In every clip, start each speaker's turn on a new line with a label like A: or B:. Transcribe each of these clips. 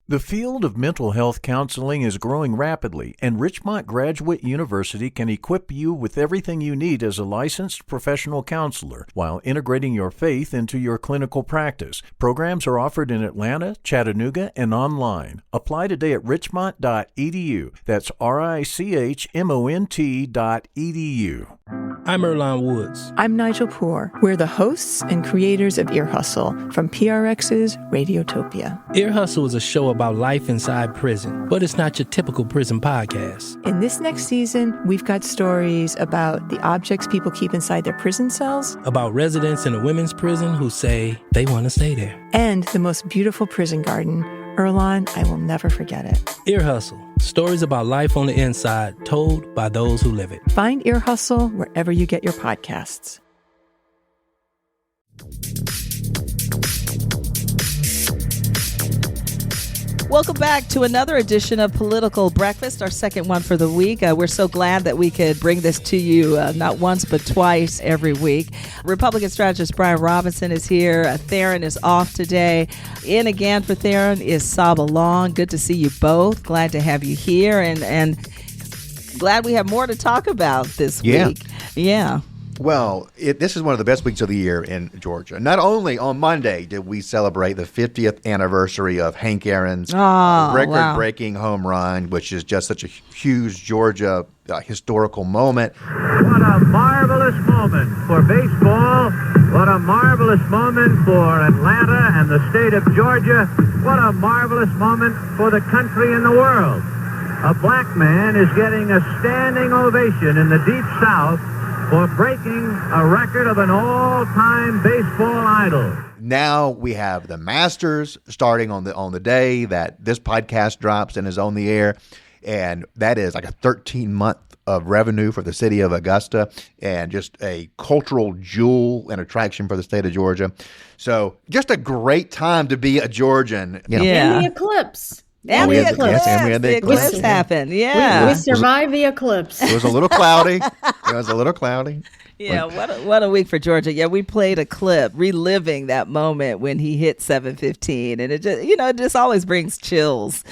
A: The field of mental health counseling is growing rapidly, and Richmont Graduate University can equip you with everything you need as a licensed professional counselor while integrating your faith into your clinical practice. Programs are offered in Atlanta, Chattanooga, and online. Apply today at richmont.edu. That's richmont.edu.
B: I'm Earlonne Woods.
C: I'm Nigel Poor. We're the hosts and creators of Ear Hustle from PRX's Radiotopia.
B: Ear Hustle is a show about life inside prison, but it's not your typical prison podcast.
C: In this next season, we've got stories about the objects people keep inside their prison cells,
B: about residents in a women's prison who say they want to stay there,
C: and the most beautiful prison garden. Earlonne, I will never forget it.
B: Ear Hustle. Stories about life on the inside, told by those who live it.
C: Find Ear Hustle wherever you get your podcasts.
D: Welcome back to another edition of Political Breakfast, our second one for the week. We're so glad that we could bring this to you not once but twice every week. Republican strategist Brian Robinson is here. Tharon is off today. In again for Tharon is Saba Long. Good to see you both. Glad to have you here and glad we have more to talk about this week. Yeah.
E: Well, this is one of the best weeks of the year in Georgia. Not only on Monday did we celebrate the 50th anniversary of Hank Aaron's record-breaking home run, which is just such a huge Georgia historical moment.
F: What a marvelous moment for baseball. What a marvelous moment for Atlanta and the state of Georgia. What a marvelous moment for the country and the world. A black man is getting a standing ovation in the Deep South for breaking a record of an all-time baseball idol.
E: Now we have the Masters starting on the day that this podcast drops and is on the air, and that is like a 13-month of revenue for the city of Augusta and just a cultural jewel and attraction for the state of Georgia. So just a great time to be a Georgian.
G: And the eclipse.
D: And
E: we
D: the
E: had the
D: eclipse happened. Yeah.
G: We survived the eclipse.
E: It was a little cloudy.
D: Yeah, what a week for Georgia. Yeah, we played a clip reliving that moment when he hit 7:15, and it just, it just always brings chills.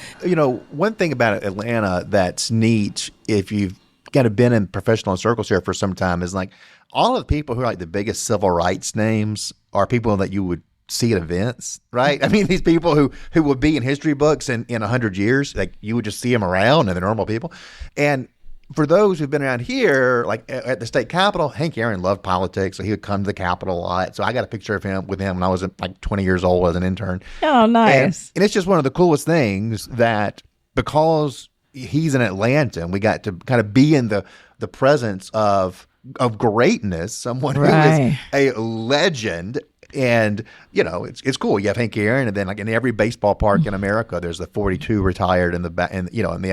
E: One thing about Atlanta that's neat, if you've kind of been in professional circles here for some time, is like all of the people who are like the biggest civil rights names are people that you would see at events, right? I mean, these people who would be in history books in 100 years, like you would just see them around and they're normal people. And for those who've been around here, like at the state capitol, Hank Aaron loved politics, so he would come to the Capitol a lot. So I got a picture of him when I was like 20 years old as an intern.
D: Oh, nice.
E: And it's just one of the coolest things that because he's in Atlanta and we got to kind of be in the presence of greatness, someone who is a legend. And, it's cool. You have Hank Aaron, and then like in every baseball park in America, there's the 42 retired in the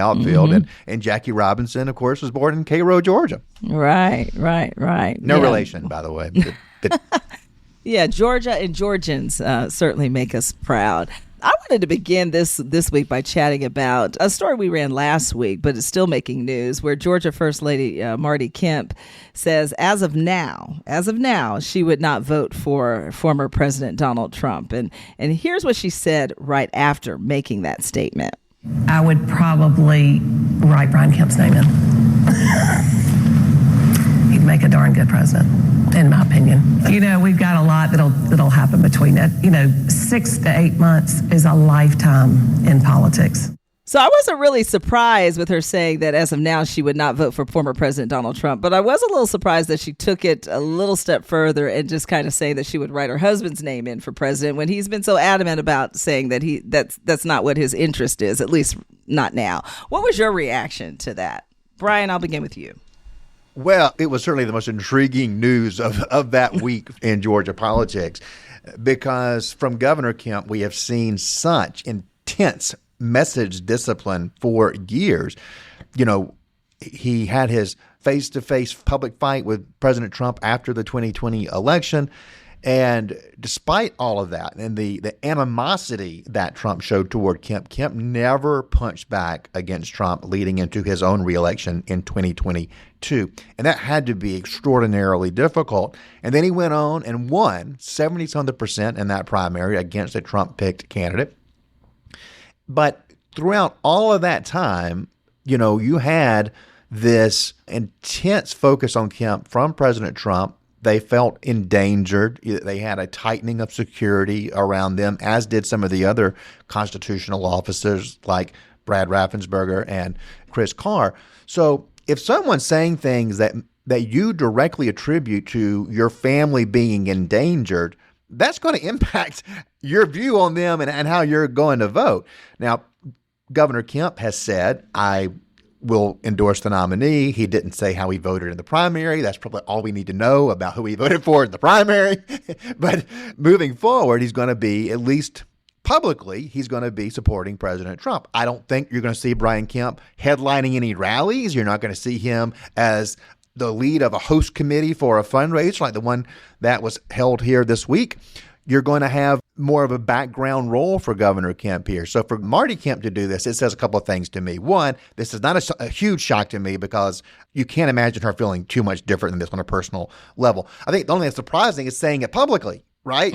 E: outfield.
D: Mm-hmm.
E: And Jackie Robinson, of course, was born in Cairo, Georgia.
D: Right.
E: No relation, by the way.
D: Yeah, Georgia and Georgians certainly make us proud. I wanted to begin this week by chatting about a story we ran last week, but it's still making news, where Georgia First Lady Marty Kemp says as of now, she would not vote for former President Donald Trump. And here's what she said right after making that statement.
H: I would probably write Brian Kemp's name in. He'd make a darn good president, in my opinion. We've got a lot that'll happen between it. 6 to 8 months is a lifetime in politics.
D: So I wasn't really surprised with her saying that as of now she would not vote for former President Donald Trump, but I was a little surprised that she took it a little step further and just kind of say that she would write her husband's name in for president when he's been so adamant about saying that that's not what his interest is, at least not now. What was your reaction to that? Brian, I'll begin with you.
E: Well, it was certainly the most intriguing news of that week in Georgia politics, because from Governor Kemp, we have seen such intense message discipline for years. He had his face-to-face public fight with President Trump after the 2020 election. And despite all of that and the animosity that Trump showed toward Kemp never punched back against Trump leading into his own reelection in 2022. And that had to be extraordinarily difficult. And then he went on and won 70-something% in that primary against a Trump-picked candidate. But throughout all of that time, you had this intense focus on Kemp from President Trump. They felt endangered. They had a tightening of security around them, as did some of the other constitutional officers like Brad Raffensperger and Chris Carr. So if someone's saying things that you directly attribute to your family being endangered, that's going to impact your view on them and how you're going to vote. Now, Governor Kemp has said, I will endorse the nominee. He didn't say how he voted in the primary. That's probably all we need to know about who he voted for in the primary. But moving forward, he's going to be, at least publicly, he's going to be supporting President Trump. I don't think you're going to see Brian Kemp headlining any rallies. You're not going to see him as the lead of a host committee for a fundraiser like the one that was held here this week. You're going to have more of a background role for Governor Kemp here. So for Marty Kemp to do this, it says a couple of things to me. One, this is not a huge shock to me because you can't imagine her feeling too much different than this on a personal level. I think the only thing that's surprising is saying it publicly, right?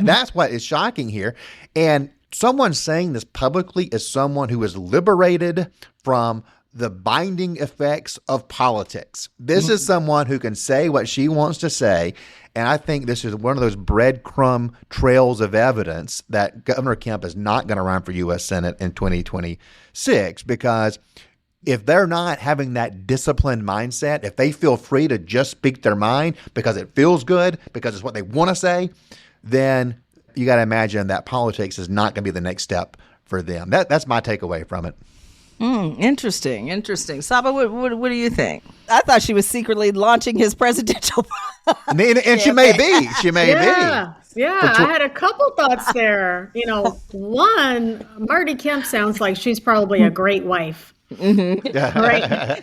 E: That's what is shocking here. And someone saying this publicly is someone who is liberated from the binding effects of politics. This is someone who can say what she wants to say. And I think this is one of those breadcrumb trails of evidence that Governor Kemp is not going to run for U.S. Senate in 2026, because if they're not having that disciplined mindset, if they feel free to just speak their mind because it feels good, because it's what they want to say, then you got to imagine that politics is not going to be the next step for them. That's my takeaway from it.
D: Interesting. Saba, what do you think? I thought she was secretly launching his presidential.
E: And she may be. She may be.
G: Yeah, I had a couple thoughts there. One, Marty Kemp sounds like she's probably a great wife. Right.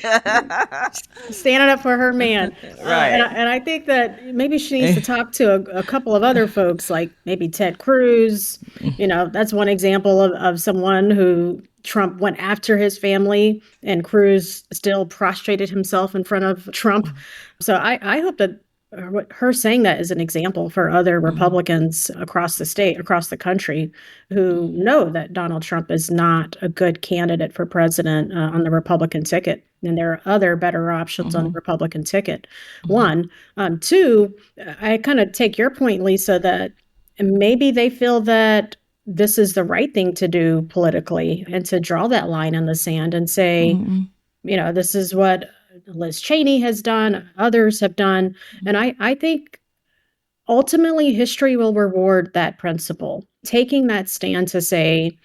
G: Standing up for her man.
D: Right.
G: And I think that maybe she needs to talk to a couple of other folks, like maybe Ted Cruz. That's one example of someone who Trump went after his family, and Cruz still prostrated himself in front of Trump. So I hope that her saying that is an example for other Republicans across the state, across the country, who know that Donald Trump is not a good candidate for president on the Republican ticket. And there are other better options on the Republican ticket. One. Two, I kind of take your point, Lisa, that maybe they feel that this is the right thing to do politically, and to draw that line in the sand and say, this is what Liz Cheney has done, others have done. And I think ultimately history will reward that principle. Taking that stand to say,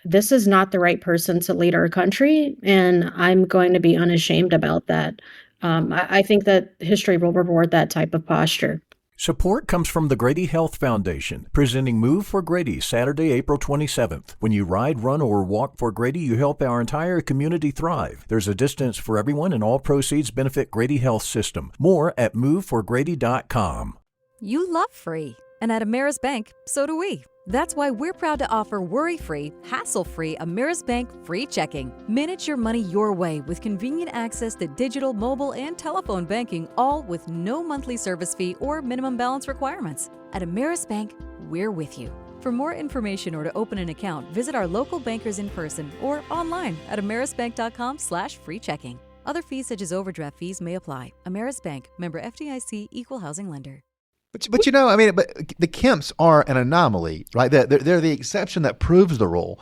G: this is not the right person to lead our country, and I'm going to be unashamed about that. I think that history will reward that type of posture.
A: Support comes from the Grady Health Foundation, presenting Move for Grady Saturday, April 27th. When you ride, run, or walk for Grady, you help our entire community thrive. There's a distance for everyone, and all proceeds benefit Grady Health System. More at moveforgrady.com.
I: You love free, and at Ameris Bank, so do we. That's why we're proud to offer worry-free, hassle-free Ameris Bank free checking. Manage your money your way with convenient access to digital, mobile, and telephone banking, all with no monthly service fee or minimum balance requirements. At Ameris Bank, we're with you. For more information or to open an account, visit our local bankers in person or online at amerisbank.com/free checking. Other fees such as overdraft fees may apply. Ameris Bank, member FDIC, equal housing lender.
E: But the Kemps are an anomaly, right? They're the exception that proves the rule.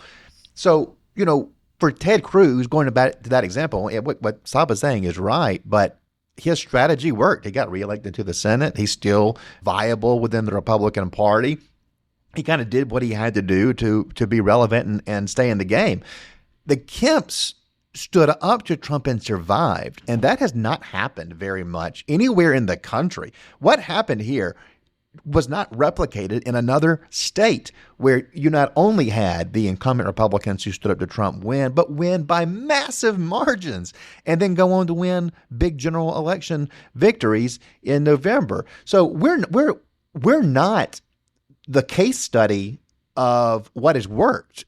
E: So, for Ted Cruz, going back to that example, what Saba's saying is right, but his strategy worked. He got reelected to the Senate. He's still viable within the Republican Party. He kind of did what he had to do to be relevant and stay in the game. The Kemps stood up to Trump and survived. And that has not happened very much anywhere in the country. What happened here was not replicated in another state where you not only had the incumbent Republicans who stood up to Trump win, but win by massive margins and then go on to win big general election victories in November. So we're not the case study of what has worked.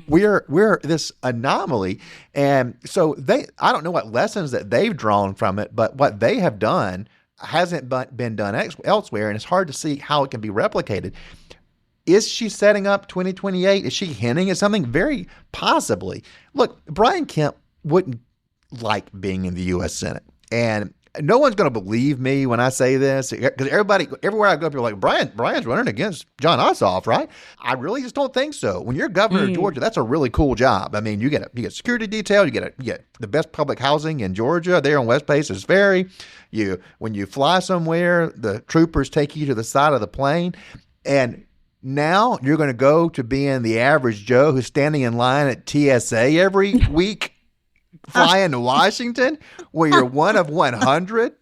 E: We're this anomaly. And so I don't know what lessons that they've drawn from it, but what they have done hasn't been done elsewhere. And it's hard to see how it can be replicated. Is she setting up 2028? Is she hinting at something? Very possibly. Look, Brian Kemp wouldn't like being in the U.S. Senate. And no one's going to believe me when I say this, because everywhere I go, people are like, Brian's running against Jon Ossoff, right? I really just don't think so. When you're governor of Georgia, that's a really cool job. I mean, you get security detail, you get the best public housing in Georgia there on West Paces Ferry. When you fly somewhere, the troopers take you to the side of the plane, and now you're going to go to being the average Joe who's standing in line at TSA every week, flying to Washington, where you're one of 100,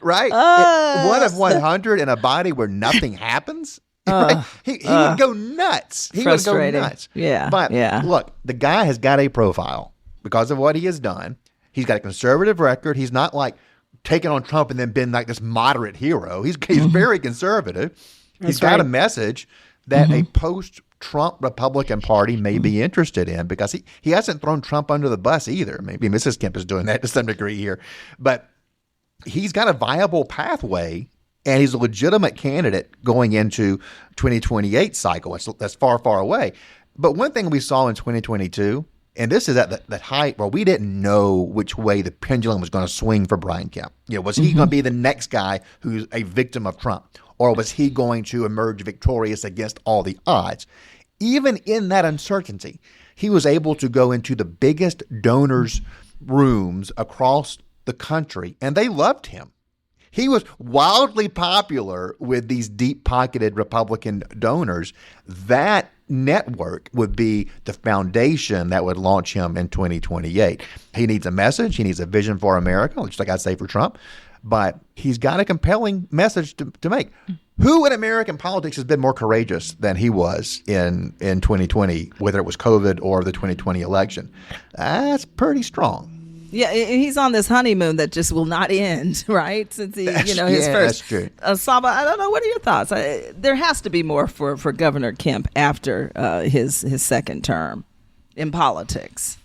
E: right? One of 100 in a body where nothing happens. Right? He would go nuts. He would go nuts.
D: Yeah.
E: But look, the guy has got a profile because of what he has done. He's got a conservative record. He's not like taking on Trump and then been like this moderate hero. He's very conservative. He's got a message that a post-Trump Republican Party may be interested in, because he hasn't thrown Trump under the bus either. Maybe Mrs. Kemp is doing that to some degree here. But he's got a viable pathway, and he's a legitimate candidate going into 2028 cycle. That's far, far away. But one thing we saw in 2022, and this is at that height where we didn't know which way the pendulum was going to swing for Brian Kemp. Was he going to be the next guy who's a victim of Trump? Or was he going to emerge victorious against all the odds? Even in that uncertainty, he was able to go into the biggest donors' rooms across the country, and they loved him. He was wildly popular with these deep-pocketed Republican donors. That network would be the foundation that would launch him in 2028. He needs a message. He needs a vision for America, just like I say for Trump. But he's got a compelling message to make. Who in American politics has been more courageous than he was in 2020, whether it was COVID or the 2020 election? That's pretty strong.
D: Yeah, he's on this honeymoon that just will not end, right? Since his first.
E: That's true.
D: Saba, I don't know. What are your thoughts? There has to be more for Governor Kemp after his second term in politics.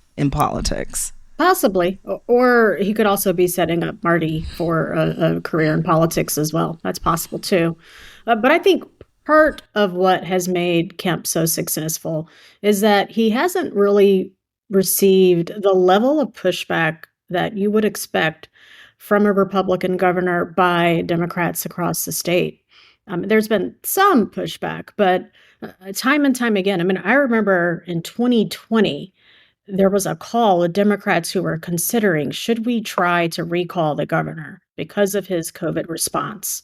G: Possibly. Or he could also be setting up Marty for a career in politics as well. That's possible too. But I think part of what has made Kemp so successful is that he hasn't really received the level of pushback that you would expect from a Republican governor by Democrats across the state. There's been some pushback, but time and time again, I remember in 2020, there was a call of Democrats who were considering, should we try to recall the governor because of his COVID response,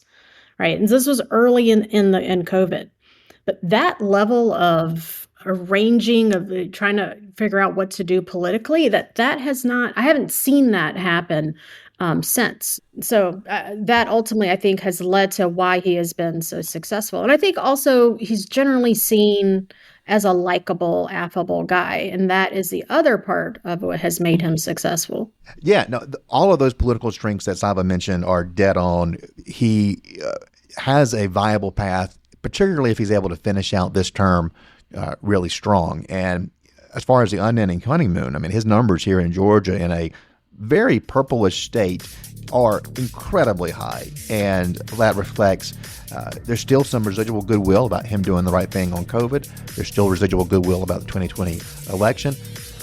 G: right? And this was early in COVID. But that level of arranging, of trying to figure out what to do politically, that has not, I haven't seen that happen since. So that ultimately, I think, has led to why he has been so successful. And I think also he's generally seen as a likable, affable guy. And that is the other part of what has made him successful.
E: Yeah, no, all of those political strengths that Saba mentioned are dead on. He has a viable path, particularly if he's able to finish out this term really strong. And as far as the unending honeymoon, his numbers here in Georgia, in a very purplish state, are incredibly high. And that reflects there's still some residual goodwill about him doing the right thing on COVID. There's still residual goodwill about the 2020 election.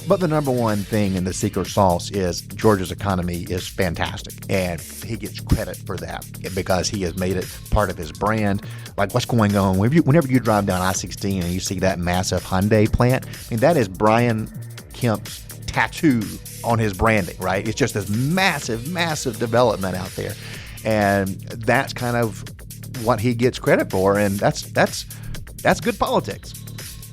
E: But the number one thing in the secret sauce is Georgia's economy is fantastic. And he gets credit for that because he has made it part of his brand. Like what's going on, whenever you drive down I-16 and you see that massive Hyundai plant, that is Brian Kemp's tattoo on his branding, right? It's just this massive, massive development out there. And that's kind of what he gets credit for. And that's good politics.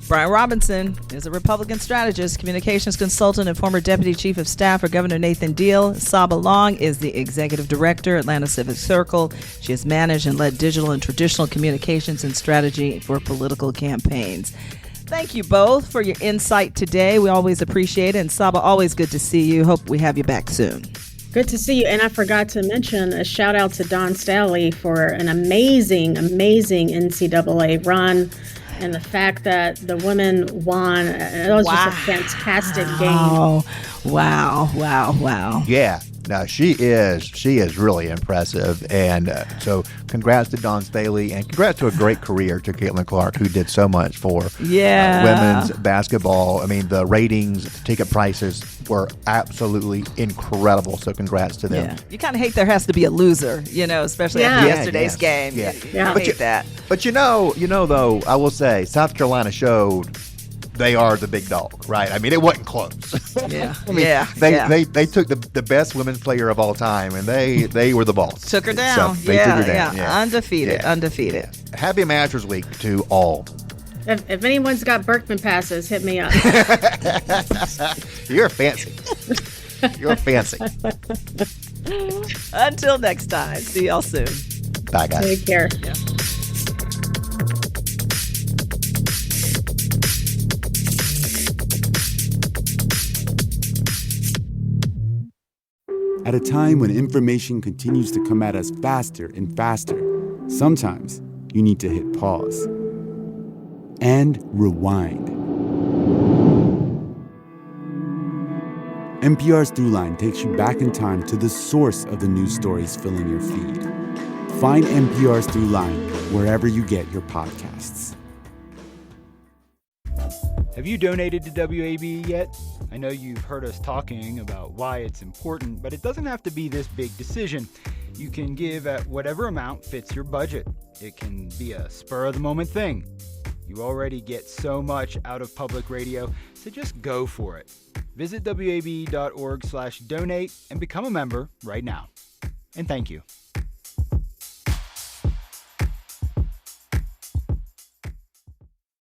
D: Brian Robinson is a Republican strategist, communications consultant, and former deputy chief of staff for Governor Nathan Deal. Saba Long is the executive director at Atlanta Civic Circle. She has managed and led digital and traditional communications and strategy for political campaigns. Thank you both for your insight today. We always appreciate it. And Saba, always good to see you. Hope we have you back soon.
G: Good to see you. And I forgot to mention a shout out to Don Staley for an amazing, amazing NCAA run. And the fact that the women won, it was just a fantastic game.
D: Wow.
E: Yeah. No, she is really impressive. And so congrats to Dawn Staley, and congrats to a great career to Caitlin Clark, who did so much for women's basketball. I mean, the ratings, the ticket prices were absolutely incredible. So congrats to them.
D: Yeah. You kind of hate there has to be a loser, especially after yesterday's game.
E: Yeah.
D: You hate that.
E: But though, I will say South Carolina showed they are the big dog, right? I mean, it wasn't close.
D: Yeah.
E: They took the best women's player of all time, and they were the boss.
D: Took her down.
E: So they took her down.
D: Yeah. Undefeated.
E: Happy Masters Week to all.
G: If anyone's got Berkman passes, hit me up.
E: You're fancy. You're fancy.
D: Until next time. See y'all soon.
E: Bye, guys.
G: Take care.
D: Yeah.
J: At a time when information continues to come at us faster and faster, sometimes you need to hit pause and rewind. NPR's Throughline takes you back in time to the source of the news stories filling your feed. Find NPR's Throughline wherever you get your podcasts.
K: Have you donated to WABE yet? I know you've heard us talking about why it's important, but it doesn't have to be this big decision. You can give at whatever amount fits your budget. It can be a spur-of-the-moment thing. You already get so much out of public radio, so just go for it. Visit wabe.org/donate and become a member right now. And thank you.